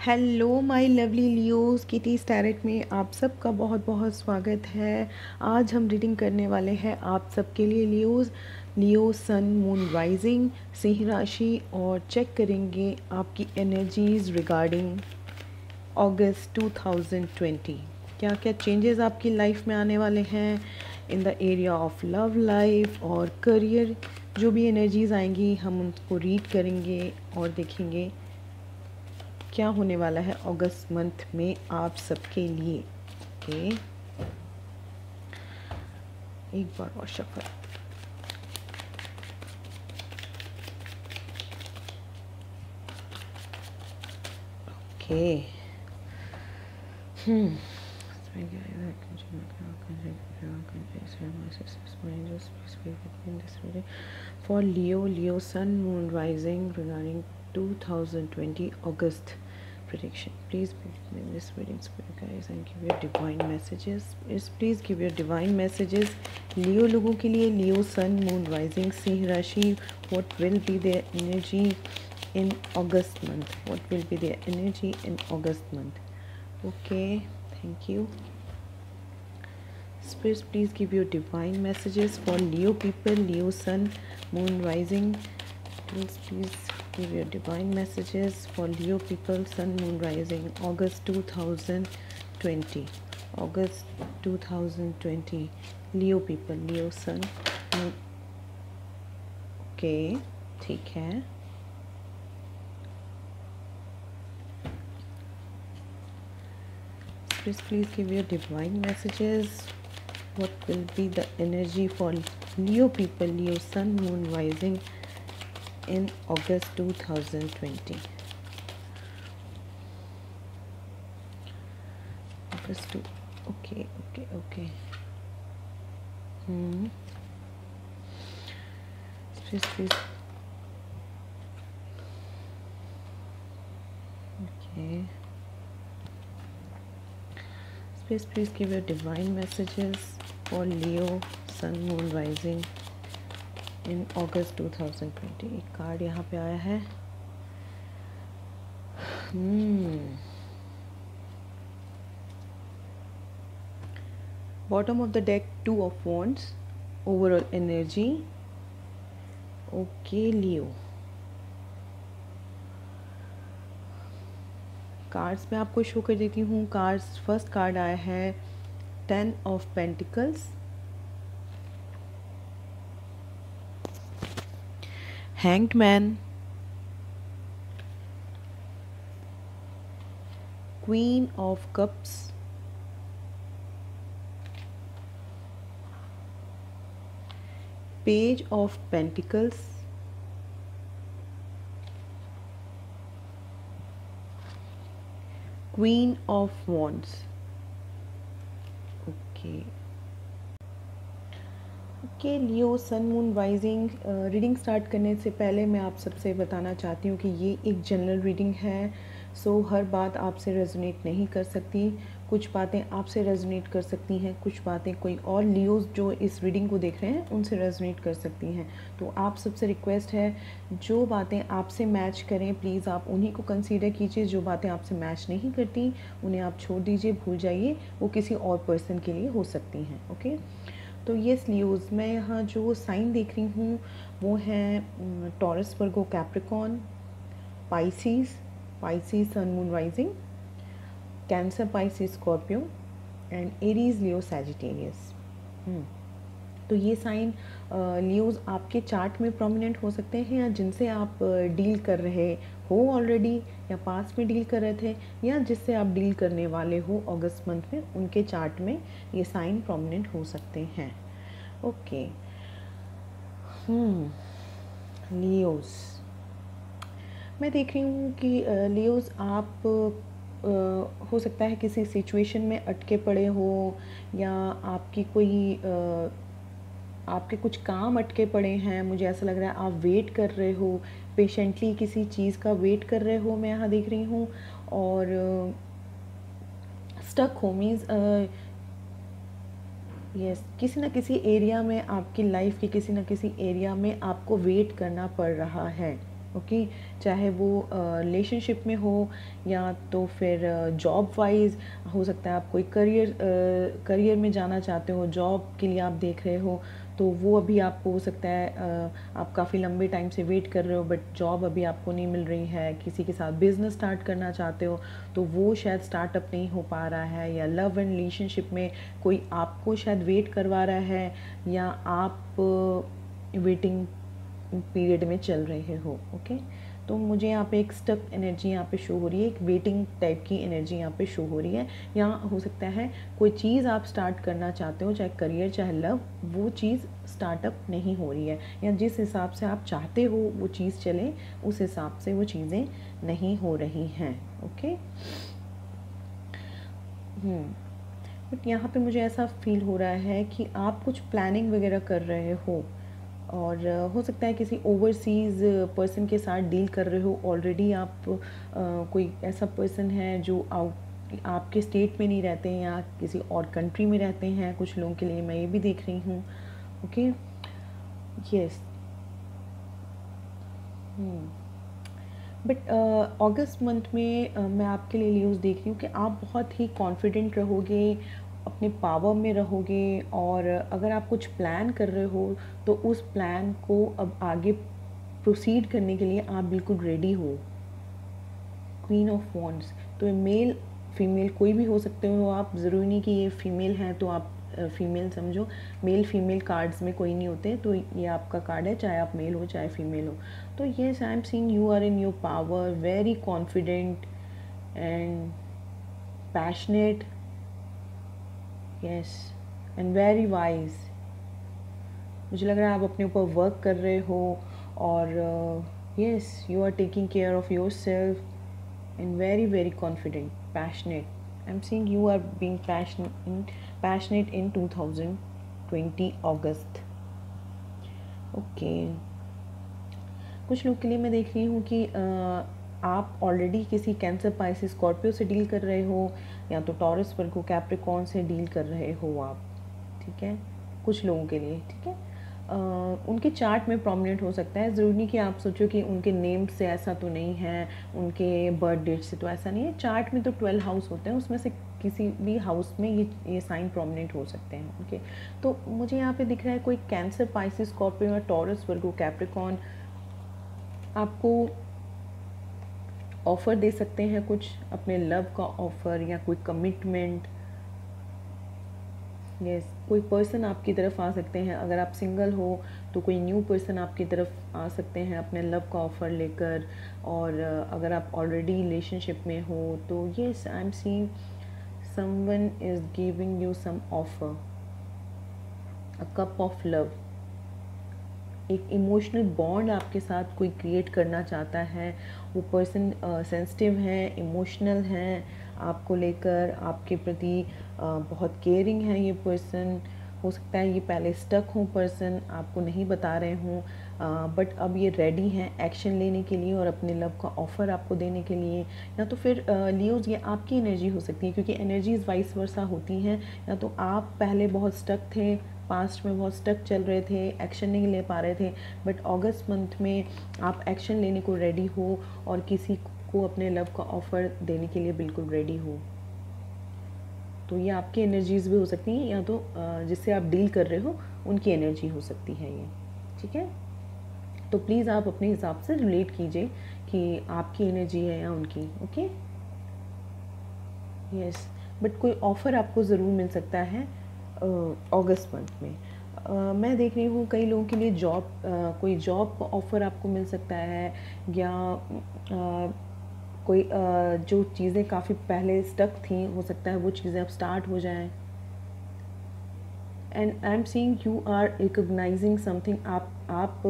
Hello my lovely Leos, Kitty Starrett में आप सबका बहुत बहुत स्वागत है। आज हम रीडिंग करने वाले हैं आप सबके लिए लियो सन मून राइजिंग सिंह राशि, और चेक करेंगे आपकी एनर्जीज रिगार्डिंग अगस्त 2020। क्या क्या चेंजेस आपकी लाइफ में आने वाले हैं in the area of love life और करियर। जो भी एनर्जीज आएंगी हम उनको रीड करेंगे और देखेंगे क्या होने वाला है अगस्त मंथ में आप सबके लिए। ओके, एक बार और shuffle. Okay, for Leo Sun Moon Rising regarding 2020 August prediction. Please in this reading, spirit guys, and give your divine messages. Please give your divine messages. Leo लोगों के लिए Leo Sun Moon Rising Singh राशि, what will be their energy in August month? What will be their energy in August month? Okay, thank you. Spirits, please give your divine messages for Leo people, Leo Sun, Moon Rising. Please give your divine messages for Leo people, Sun, Moon Rising, August 2020. August 2020. Leo people, Leo Sun, Moon. Okay, ठीक है. Spirits, please give your divine messages. What will be the energy for Leo people, Leo Sun, Moon Rising in August 2020? August 2. Okay. Please. Okay. Please give your divine messages for Leo Sun Moon Rising in August 2020. एक card यहाँ पे आया है. Bottom of the deck, 2 of Wands. Overall energy. Okay, Leo. Cards मैं आपको show कर देती हूँ. कार्ड्स, फर्स्ट कार्ड आया है 10 of Pentacles, Hanged Man, Queen of Cups, Page of Pentacles, Queen of Wands. Okay Leo sun moon rising, reading start करने से पहले मैं आप सबसे बताना चाहती हूँ कि ये एक जनरल रीडिंग है. सो हर बात आपसे रेजोनेट नहीं कर सकती. कुछ बातें आपसे रेजोनेट कर सकती हैं, कुछ बातें कोई और लियोज जो इस रीडिंग को देख रहे हैं उनसे रेजोनेट कर सकती हैं. तो आप सबसे रिक्वेस्ट है, जो बातें आपसे मैच करें प्लीज़ आप उन्हीं को कंसीडर कीजिए. जो बातें आपसे मैच नहीं करती उन्हें आप छोड़ दीजिए, भूल जाइए. वो किसी और पर्सन के लिए हो सकती हैं. ओके, तो ये लियोज, मैं यहाँ जो साइन देख रही हूँ वो है Taurus, Virgo, Capricorn, Pisces sun moon rising, Cancer, Pisces, Scorpio and Aries, Leo, Sagittarius. तो ये साइन लियोज आपके चार्ट में प्रोमिनेंट हो सकते हैं, या जिनसे आप डील कर रहे हो ऑलरेडी, या पास में डील कर रहे थे, या जिससे आप डील करने वाले हो अगस्त मंथ में, उनके चार्ट में ये साइन प्रोमिनेंट हो सकते हैं. ओके, लियोज, मैं देख रही हूँ कि लियोज आप हो सकता है किसी सिचुएशन में अटके पड़े हो, या आपकी कोई आपके कुछ काम अटके पड़े हैं. मुझे ऐसा लग रहा है आप वेट कर रहे हो, पेशेंटली किसी चीज़ का वेट कर रहे हो, मैं यहाँ देख रही हूँ. और स्टक हो मीन्स यस, किसी न किसी एरिया में, आपकी लाइफ के किसी न किसी एरिया में आपको वेट करना पड़ रहा है. ओके। चाहे वो रिलेशनशिप में हो या तो फिर जॉब वाइज हो सकता है, आप कोई करियर में जाना चाहते हो, जॉब के लिए आप देख रहे हो, तो वो अभी आपको हो सकता है आप काफ़ी लंबे टाइम से वेट कर रहे हो बट जॉब अभी आपको नहीं मिल रही है। किसी के साथ बिजनेस स्टार्ट करना चाहते हो तो वो शायद स्टार्टअप नहीं हो पा रहा है, या लव एंड रिलेशनशिप में कोई आपको शायद वेट करवा रहा है, या आप वेटिंग पीरियड में चल रहे हो। ओके, तो मुझे यहाँ पे एक स्टक एनर्जी यहाँ पे शो हो रही है, एक वेटिंग टाइप की एनर्जी यहाँ पे शो हो रही है। यहाँ हो सकता है कोई चीज़ आप स्टार्ट करना चाहते हो, चाहे करियर चाहे लव, वो चीज़ स्टार्टअप नहीं हो रही है, या जिस हिसाब से आप चाहते हो वो चीज़ चले उस हिसाब से वो चीज़ें नहीं हो रही हैं। ओके, बट यहाँ पे मुझे ऐसा फील हो रहा है कि आप कुछ प्लानिंग वगैरह कर रहे हो, और हो सकता है किसी ओवरसीज़ पर्सन के साथ डील कर रहे हो ऑलरेडी। आप कोई ऐसा पर्सन है जो आपके स्टेट में नहीं रहते हैं या किसी और कंट्री में रहते हैं, कुछ लोगों के लिए मैं ये भी देख रही हूँ। Okay, yes, but August month में मैं आपके लिए न्यूज़ देख रही हूँ कि आप बहुत ही कॉन्फिडेंट रहोगे, अपने पावर में रहोगे, और अगर आप कुछ प्लान कर रहे हो तो उस प्लान को अब आगे प्रोसीड करने के लिए आप बिल्कुल रेडी हो। क्वीन ऑफ वॉन्ड्स, तो मेल फीमेल कोई भी हो सकते हो आप, ज़रूरी नहीं कि ये फीमेल हैं तो आप फीमेल समझो। मेल फीमेल कार्ड्स में कोई नहीं होते, तो ये आपका कार्ड है, चाहे आप मेल हो चाहे फीमेल हो। तो yes, I am seeing you are in your power, very confident and passionate, yes, and very wise. मुझे लग रहा है आप अपने ऊपर वर्क कर रहे हो, और yes, you are taking care of your self and very confident, passionate. I'm seeing you are being passionate in 2020 August. Okay, कुछ लोग के लिए मैं देख रही हूँ कि आप ऑलरेडी किसी कैंसर, पाइसिस, स्कॉर्पियो से डील कर रहे हो, या तो टॉरस, वर्गो, कैप्रिकॉर्न से डील कर रहे हो आप। ठीक है, कुछ लोगों के लिए, ठीक है। उनके चार्ट में प्रोमिनेंट हो सकता है, ज़रूरी नहीं कि आप सोचो कि उनके नेम से ऐसा तो नहीं है, उनके बर्थ डेट से तो ऐसा नहीं है। चार्ट में तो 12 हाउस होते हैं, उसमें से किसी भी हाउस में ये साइन प्रोमिनेंट हो सकते हैं। ओके, तो मुझे यहाँ पे दिख रहा है कोई कैंसर, पाइसिस, स्कॉर्पियो या टॉरस, वर्गो, कैप्रिकॉर्न आपको ऑफ़र दे सकते हैं, कुछ अपने लव का ऑफ़र या कोई कमिटमेंट। यस, कोई पर्सन आपकी तरफ आ सकते हैं। अगर आप सिंगल हो तो कोई न्यू पर्सन आपकी तरफ आ सकते हैं अपने लव का ऑफ़र लेकर, और अगर आप ऑलरेडी रिलेशनशिप में हो तो yes, I am seeing someone is giving you some offer, a cup of love. एक इमोशनल बॉन्ड आपके साथ कोई क्रिएट करना चाहता है। वो पर्सन सेंसिटिव है, इमोशनल हैं आपको लेकर, आपके प्रति बहुत केयरिंग है ये पर्सन। हो सकता है ये पहले स्टक हों पर्सन, आपको नहीं बता रहे हों, बट अब ये रेडी हैं एक्शन लेने के लिए और अपने लव का ऑफ़र आपको देने के लिए। या तो फिर लियोज़, ये आपकी एनर्जी हो सकती है, क्योंकि एनर्जीज़ वाइस वर्सा होती हैं। या तो आप पहले बहुत स्टक थे, पास्ट में बहुत स्टक चल रहे थे, एक्शन नहीं ले पा रहे थे, बट अगस्त मंथ में आप एक्शन लेने को रेडी हो और किसी को अपने लव का ऑफ़र देने के लिए बिल्कुल रेडी हो। तो ये आपकी एनर्जीज़ भी हो सकती हैं, या तो जिससे आप डील कर रहे हो उनकी एनर्जी हो सकती है ये। ठीक है, तो प्लीज़ आप अपने हिसाब से रिलेट कीजिए कि आपकी एनर्जी है या उनकी। ओके, यस, बट कोई ऑफ़र आपको ज़रूर मिल सकता है अगस्त मंथ में। मैं देख रही हूँ कई लोगों के लिए कोई जॉब ऑफ़र आपको मिल सकता है, या कोई जो चीज़ें काफ़ी पहले स्टक थी, हो सकता है वो चीज़ें अब स्टार्ट हो जाएं। And I am seeing you are recognising something. आप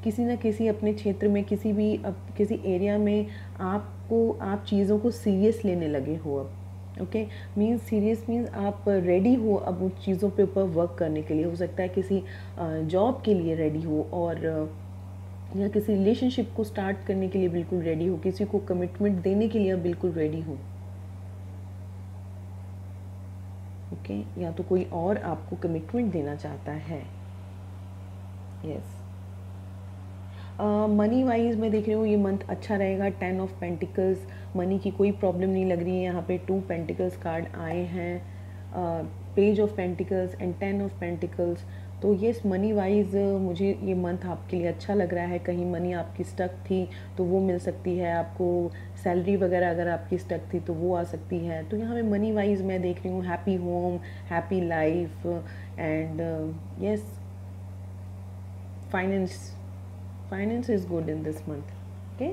किसी न किसी अपने क्षेत्र में, किसी एरिया में आप चीज़ों को सीरियस लेने लगे हो अब। ओके, मीन्स सीरियस मीन्स आप रेडी हो अब उन चीज़ों पे ऊपर वर्क करने के लिए। हो सकता है किसी जॉब के लिए रेडी हो, और या किसी रिलेशनशिप को स्टार्ट करने के लिए बिल्कुल रेडी हो, किसी को कमिटमेंट देने के लिए आप बिल्कुल रेडी हो। ओके, या तो कोई और आपको कमिटमेंट देना चाहता है। यस, मनी वाइज मैं देख रही हूँ ये मंथ अच्छा रहेगा। 10 ऑफ पेंटिकल्स, मनी की कोई प्रॉब्लम नहीं लग रही है। यहाँ पे 2 पेंटिकल्स कार्ड आए हैं, page of pentacles and 10 of pentacles. तो ये मनी वाइज मुझे ये मंथ आपके लिए अच्छा लग रहा है। कहीं मनी आपकी स्टक थी तो वो मिल सकती है आपको, सैलरी वगैरह अगर आपकी स्टक थी तो वो आ सकती है। तो यहाँ पे मनी वाइज मैं देख रही हूँ happy home, happy life and yes finance is good in this month. Okay,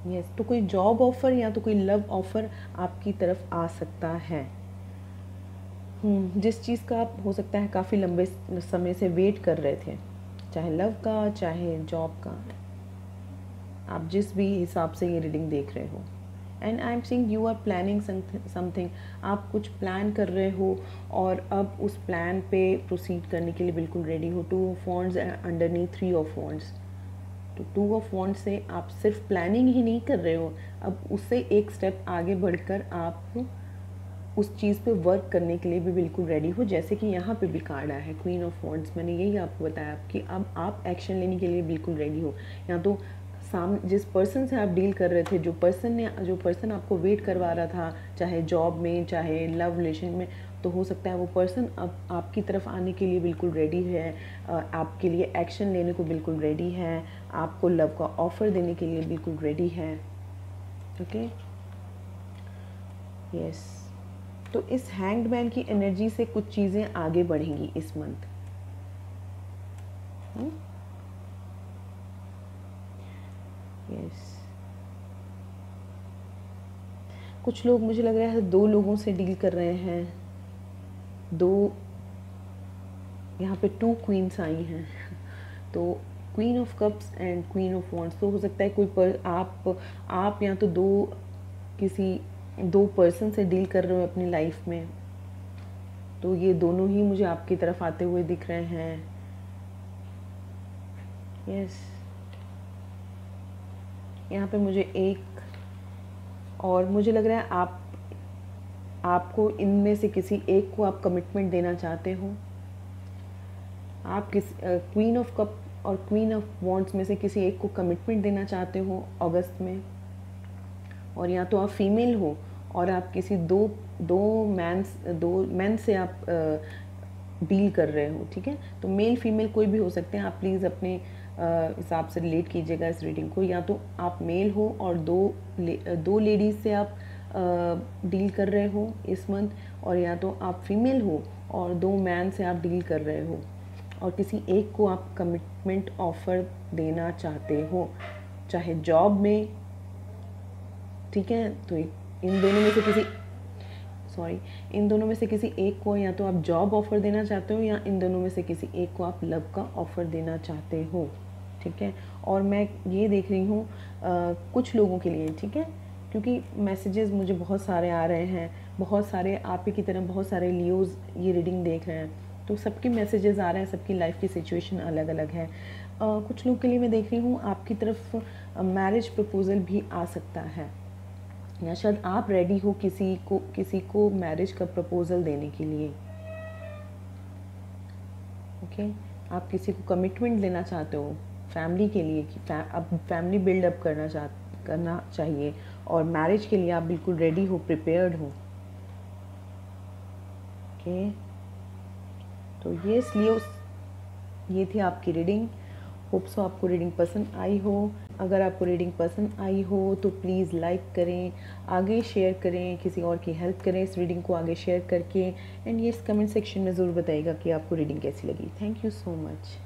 yes. तो कोई जॉब ऑफर या तो कोई लव ऑफर आपकी तरफ आ सकता है। जिस चीज़ का आप हो सकता है काफ़ी लंबे समय से वेट कर रहे थे, चाहे लव का चाहे जॉब का, आप जिस भी हिसाब से ये रीडिंग देख रहे हो। And I am seeing you are planning something, आप कुछ प्लान कर रहे हो और अब उस प्लान पे प्रोसीड करने के लिए बिल्कुल रेडी हो। 2 of wands underneath 3 of wands. तो 2 ऑफ वॉन्ड्स से आप सिर्फ प्लानिंग ही नहीं कर रहे हो, अब उससे एक स्टेप आगे बढ़कर आप उस चीज़ पे वर्क करने के लिए भी बिल्कुल रेडी हो। जैसे कि यहाँ पे भी कार्ड आया है क्वीन ऑफ वॉन्ड्स। मैंने यही आपको बताया कि अब आप एक्शन लेने के लिए बिल्कुल रेडी हो। या तो जिस पर्सन से आप डील कर रहे थे, जो पर्सन आपको वेट करवा रहा था, चाहे जॉब में चाहे लव रिलेशन में, तो हो सकता है वो पर्सन अब आपकी तरफ आने के लिए बिल्कुल रेडी है, आपके लिए एक्शन लेने को बिल्कुल रेडी है, आपको लव का ऑफ़र देने के लिए बिल्कुल रेडी है। Okay, yes. तो इस हैंग्ड मैन की एनर्जी से कुछ चीज़ें आगे बढ़ेंगी इस मंथ। यस, कुछ लोग मुझे लग रहा है 2 लोगों से डील कर रहे हैं। 2, यहाँ पे 2 क्वींस आई हैं। तो queen of cups and queen of wands. तो हो सकता है कोई आप या तो किसी 2 पर्सन से डील कर रहे हो अपनी लाइफ में। तो ये दोनों ही मुझे आपकी तरफ आते हुए दिख रहे हैं। यस, यहाँ पे मुझे एक और मुझे लग रहा है आपको इनमें से किसी एक को आप कमिटमेंट देना चाहते हो। आप क्वीन ऑफ कप और क्वीन ऑफ वॉन्ड्स में से किसी एक को कमिटमेंट देना चाहते हो अगस्त में। और या तो आप फीमेल हो और आप किसी दो मैन से आप डील कर रहे हो, ठीक है। तो मेल फीमेल कोई भी हो सकते हैं। आप प्लीज़ अपने हिसाब से रिलेट कीजिएगा इस रीडिंग को। या तो आप मेल हो और दो लेडीज़ से आप डील कर रहे हो इस मंथ, और या तो आप फीमेल हो और 2 मैन से आप डील कर रहे हो और किसी एक को आप कमिटमेंट ऑफ़र देना चाहते हो, चाहे जॉब में, ठीक है। तो इन दोनों में से किसी एक को या तो आप जॉब ऑफ़र देना चाहते हो या इन दोनों में से किसी एक को आप लव का ऑफ़र देना चाहते हो, ठीक है। और मैं ये देख रही हूँ कुछ लोगों के लिए, ठीक है, क्योंकि मैसेजेस मुझे बहुत सारे आ रहे हैं, बहुत सारे आप ही की तरह बहुत सारे लियोज़ ये रीडिंग देख रहे हैं, तो सबके मैसेजेस आ रहे हैं, सबकी लाइफ की सिचुएशन अलग अलग है। कुछ लोग के लिए मैं देख रही हूँ आपकी तरफ मैरिज प्रपोज़ल भी आ सकता है, या शायद आप रेडी हो किसी को मैरिज का प्रपोज़ल देने के लिए। ओके, आप किसी को कमिटमेंट देना चाहते हो फैमिली के लिए कि अब फैमिली बिल्डअप करना चाहिए और मैरिज के लिए आप बिल्कुल रेडी हो, प्रिपेयर्ड हो। ओके, तो ये थी आपकी रीडिंग। होप सो आपको रीडिंग पसंद आई हो। अगर आपको रीडिंग पसंद आई हो तो प्लीज़ लाइक करें, आगे शेयर करें, किसी और की हेल्प करें इस रीडिंग को आगे शेयर करके। एंड ये इस कमेंट सेक्शन में ज़रूर बताइएगा कि आपको रीडिंग कैसी लगी। Thank you so much.